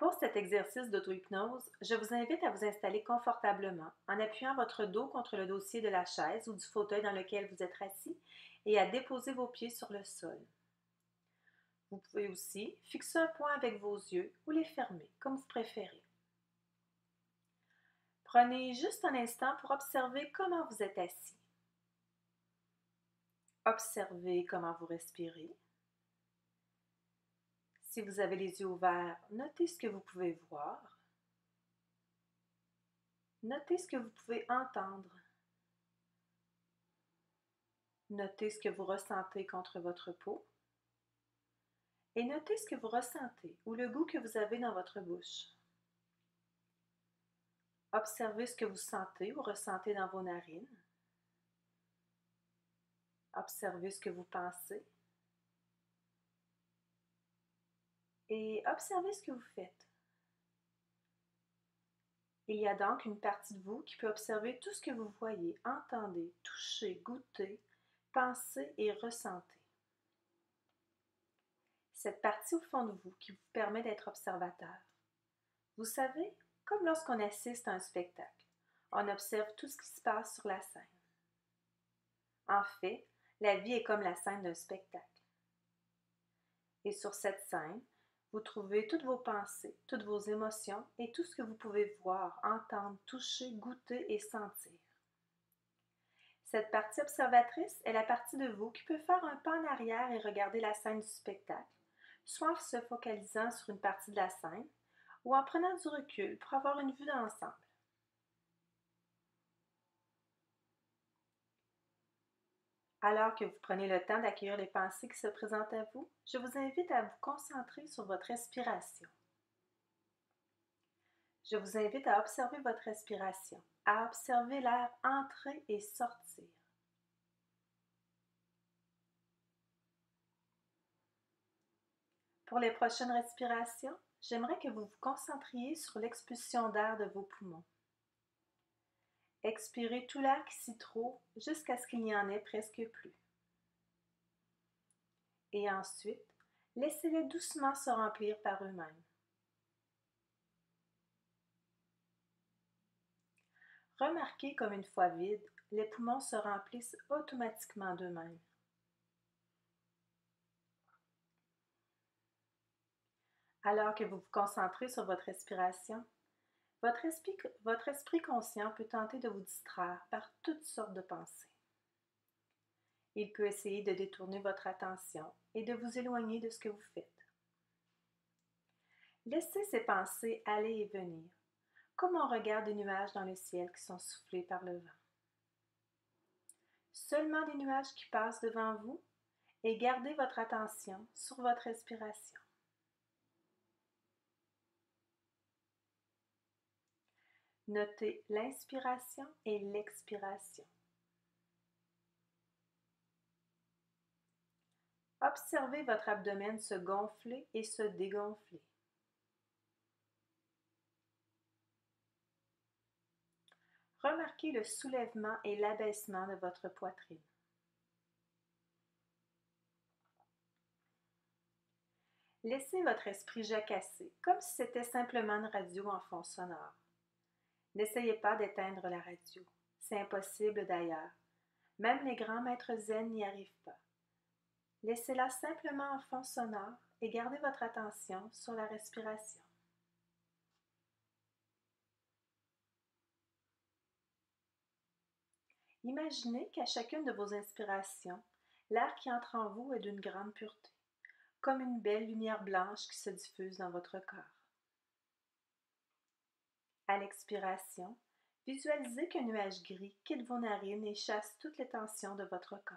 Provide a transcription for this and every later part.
Pour cet exercice d'auto-hypnose, je vous invite à vous installer confortablement en appuyant votre dos contre le dossier de la chaise ou du fauteuil dans lequel vous êtes assis et à déposer vos pieds sur le sol. Vous pouvez aussi fixer un point avec vos yeux ou les fermer, comme vous préférez. Prenez juste un instant pour observer comment vous êtes assis. Observez comment vous respirez. Si vous avez les yeux ouverts, notez ce que vous pouvez voir. Notez ce que vous pouvez entendre. Notez ce que vous ressentez contre votre peau. Et notez ce que vous ressentez ou le goût que vous avez dans votre bouche. Observez ce que vous sentez ou ressentez dans vos narines. Observez ce que vous pensez. Et observez ce que vous faites. Il y a donc une partie de vous qui peut observer tout ce que vous voyez, entendez, touchez, goûtez, pensez et ressentez. Cette partie au fond de vous qui vous permet d'être observateur. Vous savez, comme lorsqu'on assiste à un spectacle, on observe tout ce qui se passe sur la scène. En fait, la vie est comme la scène d'un spectacle. Et sur cette scène, vous trouvez toutes vos pensées, toutes vos émotions et tout ce que vous pouvez voir, entendre, toucher, goûter et sentir. Cette partie observatrice est la partie de vous qui peut faire un pas en arrière et regarder la scène du spectacle, soit en se focalisant sur une partie de la scène ou en prenant du recul pour avoir une vue d'ensemble. Alors que vous prenez le temps d'accueillir les pensées qui se présentent à vous, je vous invite à vous concentrer sur votre respiration. Je vous invite à observer votre respiration, à observer l'air entrer et sortir. Pour les prochaines respirations, j'aimerais que vous vous concentriez sur l'expulsion d'air de vos poumons. Expirez tout l'air qui s'y trouve jusqu'à ce qu'il n'y en ait presque plus. Et ensuite, laissez-les doucement se remplir par eux-mêmes. Remarquez comme une fois vides, les poumons se remplissent automatiquement d'eux-mêmes. Alors que vous vous concentrez sur votre respiration, votre esprit conscient peut tenter de vous distraire par toutes sortes de pensées. Il peut essayer de détourner votre attention et de vous éloigner de ce que vous faites. Laissez ces pensées aller et venir, comme on regarde des nuages dans le ciel qui sont soufflés par le vent. Seulement des nuages qui passent devant vous et gardez votre attention sur votre respiration. Notez l'inspiration et l'expiration. Observez votre abdomen se gonfler et se dégonfler. Remarquez le soulèvement et l'abaissement de votre poitrine. Laissez votre esprit jacasser, comme si c'était simplement une radio en fond sonore. N'essayez pas d'éteindre la radio. C'est impossible d'ailleurs. Même les grands maîtres zen n'y arrivent pas. Laissez-la simplement en fond sonore et gardez votre attention sur la respiration. Imaginez qu'à chacune de vos inspirations, l'air qui entre en vous est d'une grande pureté, comme une belle lumière blanche qui se diffuse dans votre corps. À l'expiration, visualisez qu'un nuage gris quitte vos narines et chasse toutes les tensions de votre corps.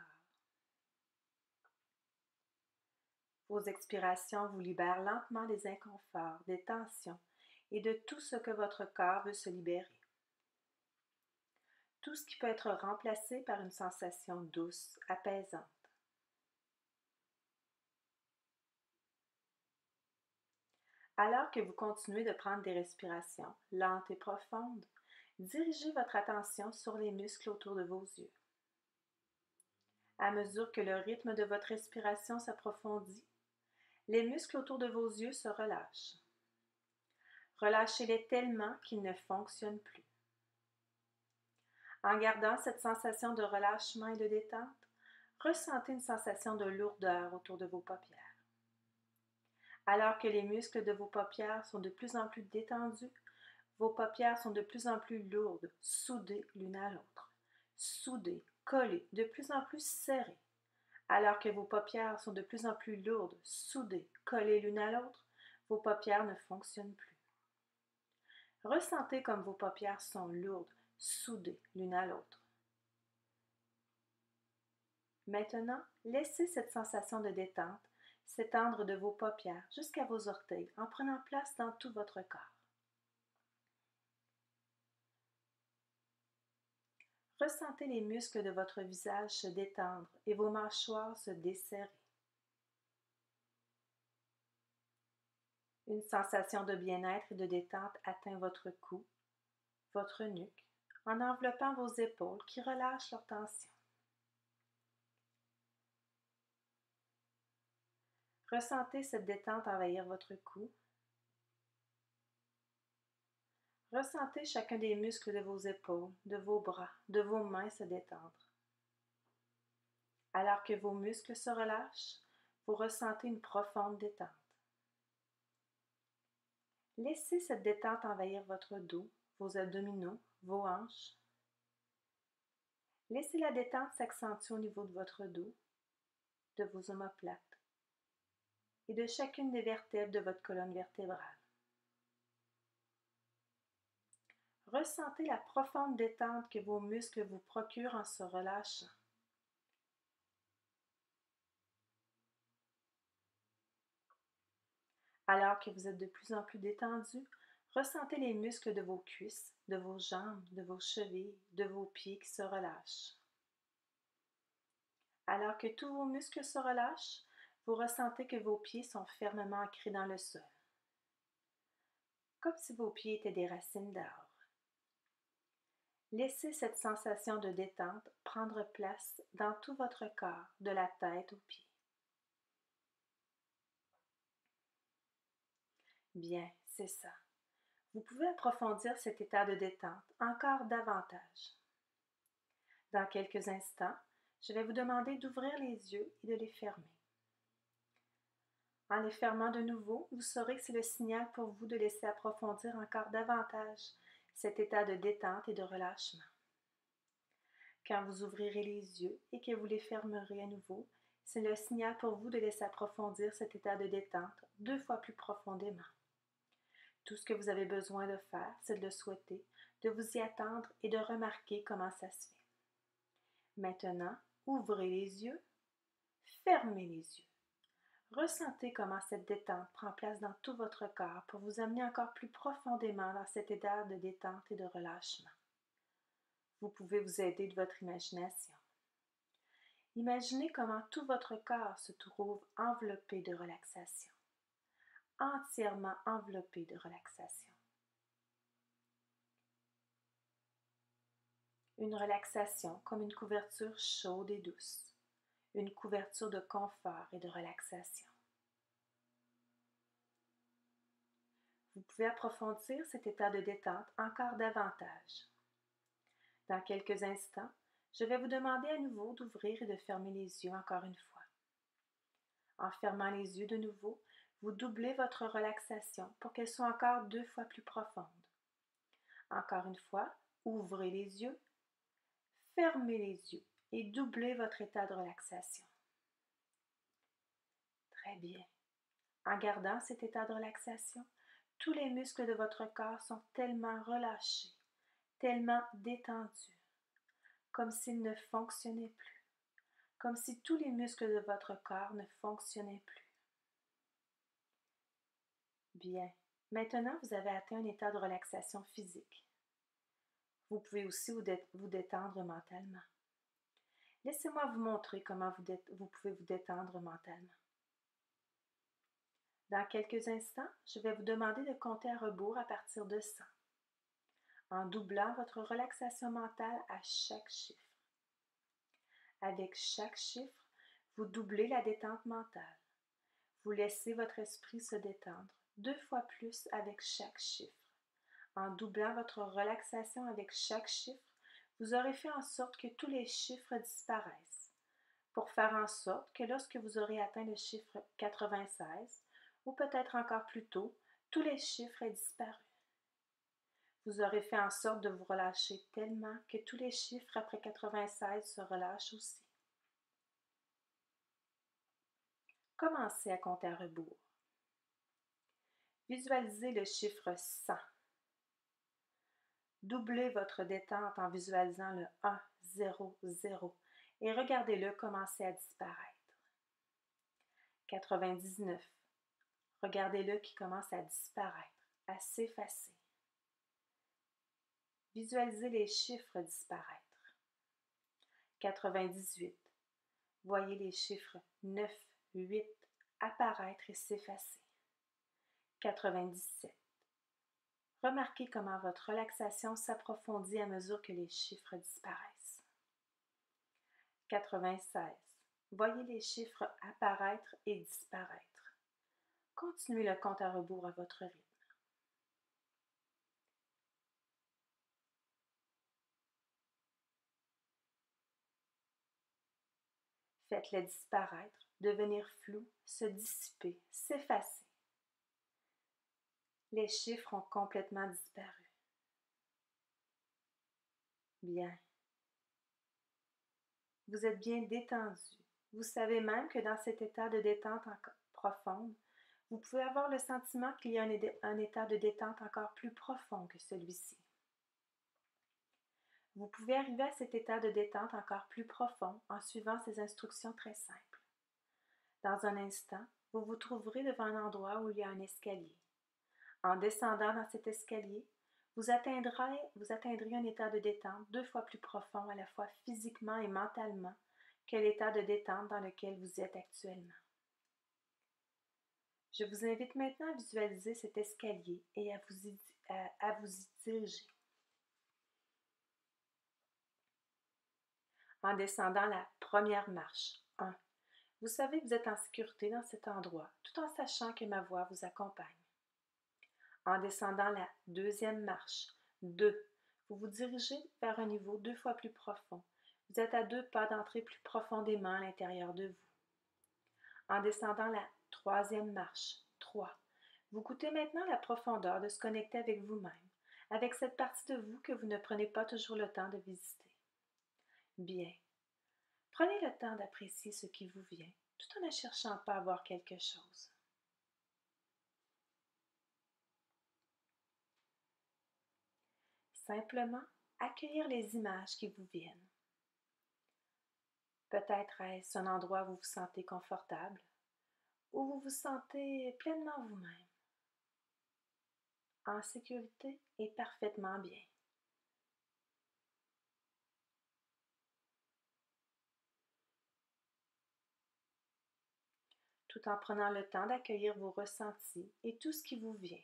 Vos expirations vous libèrent lentement des inconforts, des tensions et de tout ce que votre corps veut se libérer. Tout ce qui peut être remplacé par une sensation douce, apaisante. Alors que vous continuez de prendre des respirations lentes et profondes, dirigez votre attention sur les muscles autour de vos yeux. À mesure que le rythme de votre respiration s'approfondit, les muscles autour de vos yeux se relâchent. Relâchez-les tellement qu'ils ne fonctionnent plus. En gardant cette sensation de relâchement et de détente, ressentez une sensation de lourdeur autour de vos paupières. Alors que les muscles de vos paupières sont de plus en plus détendus, vos paupières sont de plus en plus lourdes, soudées l'une à l'autre. Soudées, collées, de plus en plus serrées. Alors que vos paupières sont de plus en plus lourdes, soudées, collées l'une à l'autre, vos paupières ne fonctionnent plus. Ressentez comme vos paupières sont lourdes, soudées l'une à l'autre. Maintenant, laissez cette sensation de détente s'étendre de vos paupières jusqu'à vos orteils en prenant place dans tout votre corps. Ressentez les muscles de votre visage se détendre et vos mâchoires se desserrer. Une sensation de bien-être et de détente atteint votre cou, votre nuque, en enveloppant vos épaules qui relâchent leur tension. Ressentez cette détente envahir votre cou. Ressentez chacun des muscles de vos épaules, de vos bras, de vos mains se détendre. Alors que vos muscles se relâchent, vous ressentez une profonde détente. Laissez cette détente envahir votre dos, vos abdominaux, vos hanches. Laissez la détente s'accentuer au niveau de votre dos, de vos omoplates et de chacune des vertèbres de votre colonne vertébrale. Ressentez la profonde détente que vos muscles vous procurent en se relâchant. Alors que vous êtes de plus en plus détendu, ressentez les muscles de vos cuisses, de vos jambes, de vos chevilles, de vos pieds qui se relâchent. Alors que tous vos muscles se relâchent, vous ressentez que vos pieds sont fermement ancrés dans le sol, comme si vos pieds étaient des racines d'arbre. Laissez cette sensation de détente prendre place dans tout votre corps, de la tête aux pieds. Bien, c'est ça. Vous pouvez approfondir cet état de détente encore davantage. Dans quelques instants, je vais vous demander d'ouvrir les yeux et de les fermer. En les fermant de nouveau, vous saurez que c'est le signal pour vous de laisser approfondir encore davantage cet état de détente et de relâchement. Quand vous ouvrirez les yeux et que vous les fermerez à nouveau, c'est le signal pour vous de laisser approfondir cet état de détente 2 fois plus profondément. Tout ce que vous avez besoin de faire, c'est de le souhaiter, de vous y attendre et de remarquer comment ça se fait. Maintenant, ouvrez les yeux, fermez les yeux. Ressentez comment cette détente prend place dans tout votre corps pour vous amener encore plus profondément dans cet état de détente et de relâchement. Vous pouvez vous aider de votre imagination. Imaginez comment tout votre corps se trouve enveloppé de relaxation, entièrement enveloppé de relaxation. Une relaxation comme une couverture chaude et douce, une couverture de confort et de relaxation. Vous pouvez approfondir cet état de détente encore davantage. Dans quelques instants, je vais vous demander à nouveau d'ouvrir et de fermer les yeux encore une fois. En fermant les yeux de nouveau, vous doublez votre relaxation pour qu'elle soit encore 2 fois plus profonde. Encore une fois, ouvrez les yeux, fermez les yeux et doublez votre état de relaxation. Très bien. En gardant cet état de relaxation, tous les muscles de votre corps sont tellement relâchés, tellement détendus, comme s'ils ne fonctionnaient plus, comme si tous les muscles de votre corps ne fonctionnaient plus. Bien, maintenant vous avez atteint un état de relaxation physique. Vous pouvez aussi vous détendre mentalement. Laissez-moi vous montrer comment vous pouvez vous détendre mentalement. Dans quelques instants, je vais vous demander de compter à rebours à partir de 100, en doublant votre relaxation mentale à chaque chiffre. Avec chaque chiffre, vous doublez la détente mentale. Vous laissez votre esprit se détendre 2 fois plus avec chaque chiffre. En doublant votre relaxation avec chaque chiffre, vous aurez fait en sorte que tous les chiffres disparaissent, pour faire en sorte que lorsque vous aurez atteint le chiffre 96, ou peut-être encore plus tôt, tous les chiffres aient disparu. Vous aurez fait en sorte de vous relâcher tellement que tous les chiffres après 96 se relâchent aussi. Commencez à compter à rebours. Visualisez le chiffre 100. Doublez votre détente en visualisant le 1, 0, 0 et regardez-le commencer à disparaître. 99. Regardez-le qui commence à disparaître, à s'effacer. Visualisez les chiffres disparaître. 98. Voyez les chiffres 9, 8 apparaître et s'effacer. 97. Remarquez comment votre relaxation s'approfondit à mesure que les chiffres disparaissent. 96. Voyez les chiffres apparaître et disparaître. Continuez le compte à rebours à votre rythme. Faites-les disparaître, devenir flous, se dissiper, s'effacer. Les chiffres ont complètement disparu. Bien. Vous êtes bien détendu. Vous savez même que dans cet état de détente profonde, vous pouvez avoir le sentiment qu'il y a un état de détente encore plus profond que celui-ci. Vous pouvez arriver à cet état de détente encore plus profond en suivant ces instructions très simples. Dans un instant, vous vous trouverez devant un endroit où il y a un escalier. En descendant dans cet escalier, vous atteindrez un état de détente 2 fois plus profond à la fois physiquement et mentalement que l'état de détente dans lequel vous êtes actuellement. Je vous invite maintenant à visualiser cet escalier et à vous y diriger. En descendant la première marche, 1. Vous savez que vous êtes en sécurité dans cet endroit, tout en sachant que ma voix vous accompagne. En descendant la deuxième marche, 2. Vous vous dirigez vers un niveau 2 fois plus profond. Vous êtes à 2 pas d'entrer plus profondément à l'intérieur de vous. En descendant la troisième marche, 3. Vous goûtez maintenant la profondeur de se connecter avec vous-même, avec cette partie de vous que vous ne prenez pas toujours le temps de visiter. Bien. Prenez le temps d'apprécier ce qui vous vient, tout en ne cherchant pas à voir quelque chose. Simplement accueillir les images qui vous viennent. Peut-être est-ce un endroit où vous vous sentez confortable, où vous vous sentez pleinement vous-même, en sécurité et parfaitement bien. Tout en prenant le temps d'accueillir vos ressentis et tout ce qui vous vient,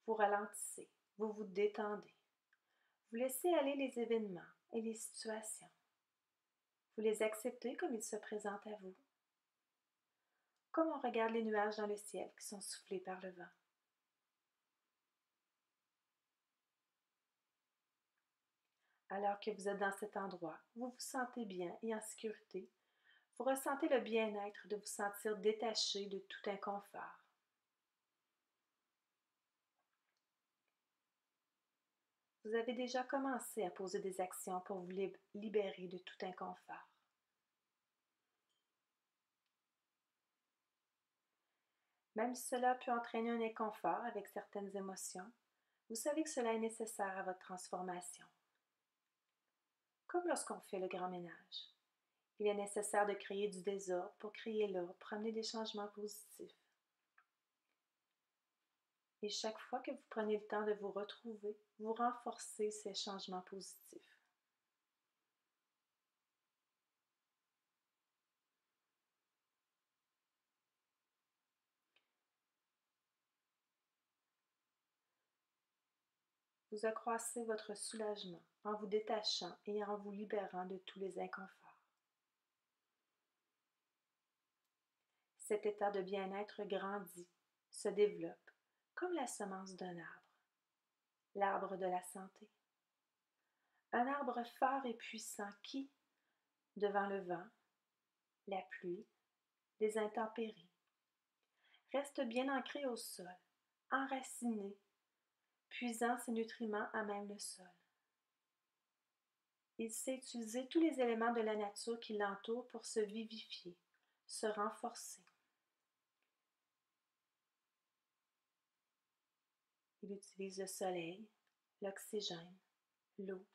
vous ralentissez, vous vous détendez. Vous laissez aller les événements et les situations. Vous les acceptez comme ils se présentent à vous, comme on regarde les nuages dans le ciel qui sont soufflés par le vent. Alors que vous êtes dans cet endroit, vous vous sentez bien et en sécurité, vous ressentez le bien-être de vous sentir détaché de tout inconfort. Vous avez déjà commencé à poser des actions pour vous libérer de tout inconfort. Même si cela peut entraîner un inconfort avec certaines émotions, vous savez que cela est nécessaire à votre transformation. Comme lorsqu'on fait le grand ménage. Il est nécessaire de créer du désordre pour créer l'ordre, pour amener des changements positifs. Et chaque fois que vous prenez le temps de vous retrouver, vous renforcez ces changements positifs. Vous accroissez votre soulagement en vous détachant et en vous libérant de tous les inconforts. Cet état de bien-être grandit, se développe, comme la semence d'un arbre, l'arbre de la santé. Un arbre fort et puissant qui, devant le vent, la pluie, les intempéries, reste bien ancré au sol, enraciné, puisant ses nutriments à même le sol. Il sait utiliser tous les éléments de la nature qui l'entourent pour se vivifier, se renforcer. Il utilise le soleil, l'oxygène, l'eau.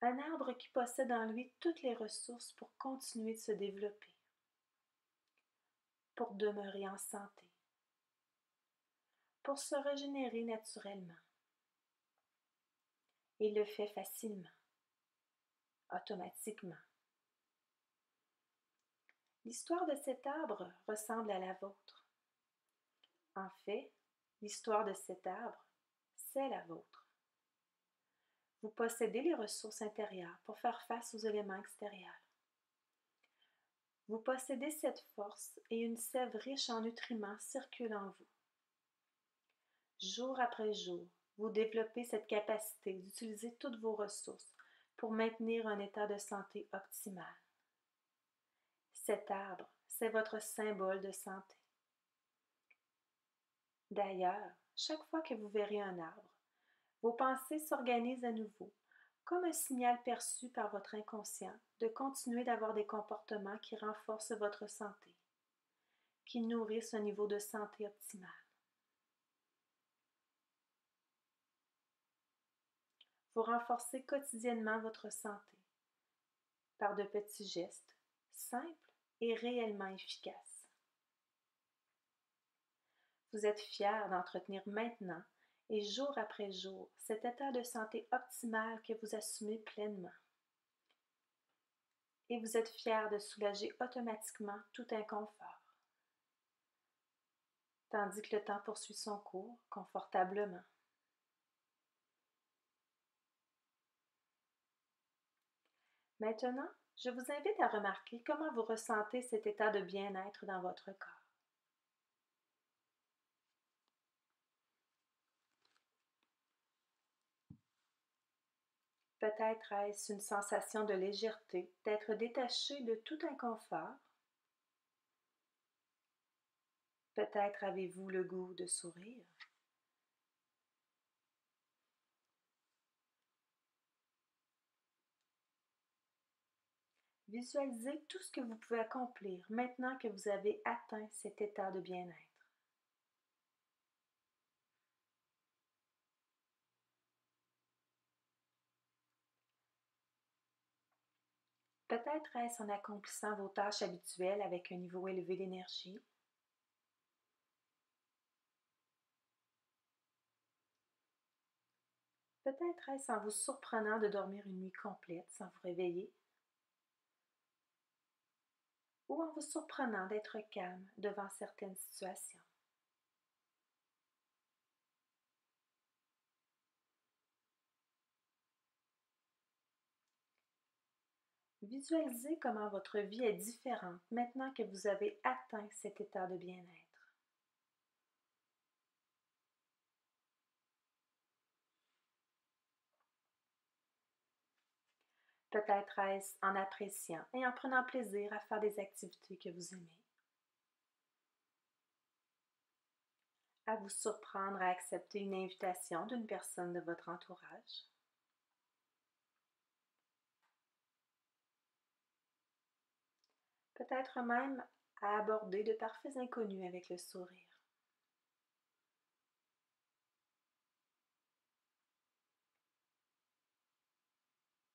Un arbre qui possède en lui toutes les ressources pour continuer de se développer, pour demeurer en santé, pour se régénérer naturellement. Il le fait facilement, automatiquement. L'histoire de cet arbre ressemble à la vôtre. En fait, l'histoire de cet arbre, c'est la vôtre. Vous possédez les ressources intérieures pour faire face aux éléments extérieurs. Vous possédez cette force et une sève riche en nutriments circule en vous. Jour après jour, vous développez cette capacité d'utiliser toutes vos ressources pour maintenir un état de santé optimal. Cet arbre, c'est votre symbole de santé. D'ailleurs, chaque fois que vous verrez un arbre, vos pensées s'organisent à nouveau, comme un signal perçu par votre inconscient de continuer d'avoir des comportements qui renforcent votre santé, qui nourrissent un niveau de santé optimal. Vous renforcez quotidiennement votre santé par de petits gestes simples et réellement efficaces. Vous êtes fier d'entretenir maintenant et jour après jour cet état de santé optimal que vous assumez pleinement. Et vous êtes fier de soulager automatiquement tout inconfort, tandis que le temps poursuit son cours confortablement. Maintenant, je vous invite à remarquer comment vous ressentez cet état de bien-être dans votre corps. Peut-être est-ce une sensation de légèreté, d'être détaché de tout inconfort. Peut-être avez-vous le goût de sourire. Visualisez tout ce que vous pouvez accomplir maintenant que vous avez atteint cet état de bien-être. Peut-être est-ce en accomplissant vos tâches habituelles avec un niveau élevé d'énergie. Peut-être est-ce en vous surprenant de dormir une nuit complète sans vous réveiller. Ou en vous surprenant d'être calme devant certaines situations. Visualisez comment votre vie est différente maintenant que vous avez atteint cet état de bien-être. Peut-être est-ce en appréciant et en prenant plaisir à faire des activités que vous aimez. À vous surprendre à accepter une invitation d'une personne de votre entourage. Peut-être même à aborder de parfaits inconnus avec le sourire.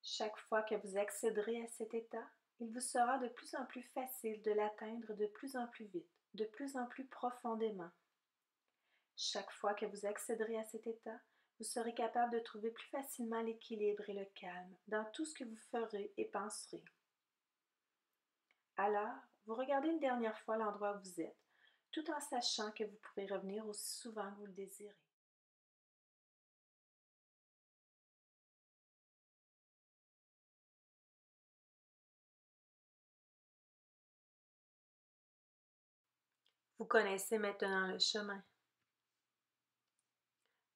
Chaque fois que vous accéderez à cet état, il vous sera de plus en plus facile de l'atteindre de plus en plus vite, de plus en plus profondément. Chaque fois que vous accéderez à cet état, vous serez capable de trouver plus facilement l'équilibre et le calme dans tout ce que vous ferez et penserez. Alors, vous regardez une dernière fois l'endroit où vous êtes, tout en sachant que vous pourrez revenir aussi souvent que vous le désirez. Vous connaissez maintenant le chemin.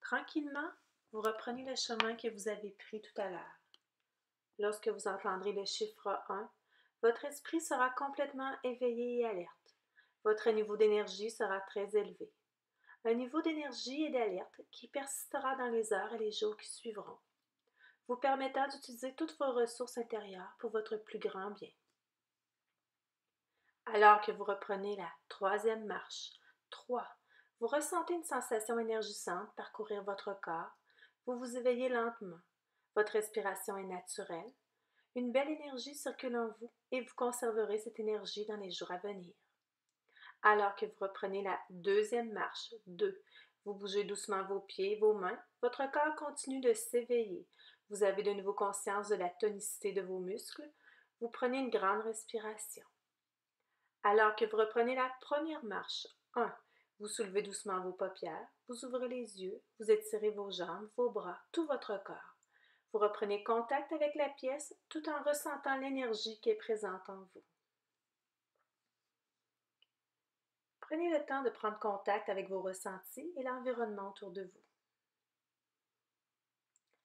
Tranquillement, vous reprenez le chemin que vous avez pris tout à l'heure. Lorsque vous entendrez le chiffre 1, votre esprit sera complètement éveillé et alerte. Votre niveau d'énergie sera très élevé. Un niveau d'énergie et d'alerte qui persistera dans les heures et les jours qui suivront, vous permettant d'utiliser toutes vos ressources intérieures pour votre plus grand bien. Alors que vous reprenez la troisième marche, 3, vous ressentez une sensation énergisante parcourir votre corps, vous vous éveillez lentement, votre respiration est naturelle, une belle énergie circule en vous et vous conserverez cette énergie dans les jours à venir. Alors que vous reprenez la deuxième marche, 2, vous bougez doucement vos pieds et vos mains, votre corps continue de s'éveiller, vous avez de nouveau conscience de la tonicité de vos muscles, vous prenez une grande respiration. Alors que vous reprenez la première marche, 1, vous soulevez doucement vos paupières, vous ouvrez les yeux, vous étirez vos jambes, vos bras, tout votre corps. Vous reprenez contact avec la pièce tout en ressentant l'énergie qui est présente en vous. Prenez le temps de prendre contact avec vos ressentis et l'environnement autour de vous.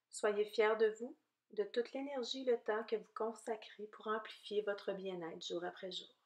Soyez fiers de vous, de toute l'énergie et le temps que vous consacrez pour amplifier votre bien-être jour après jour.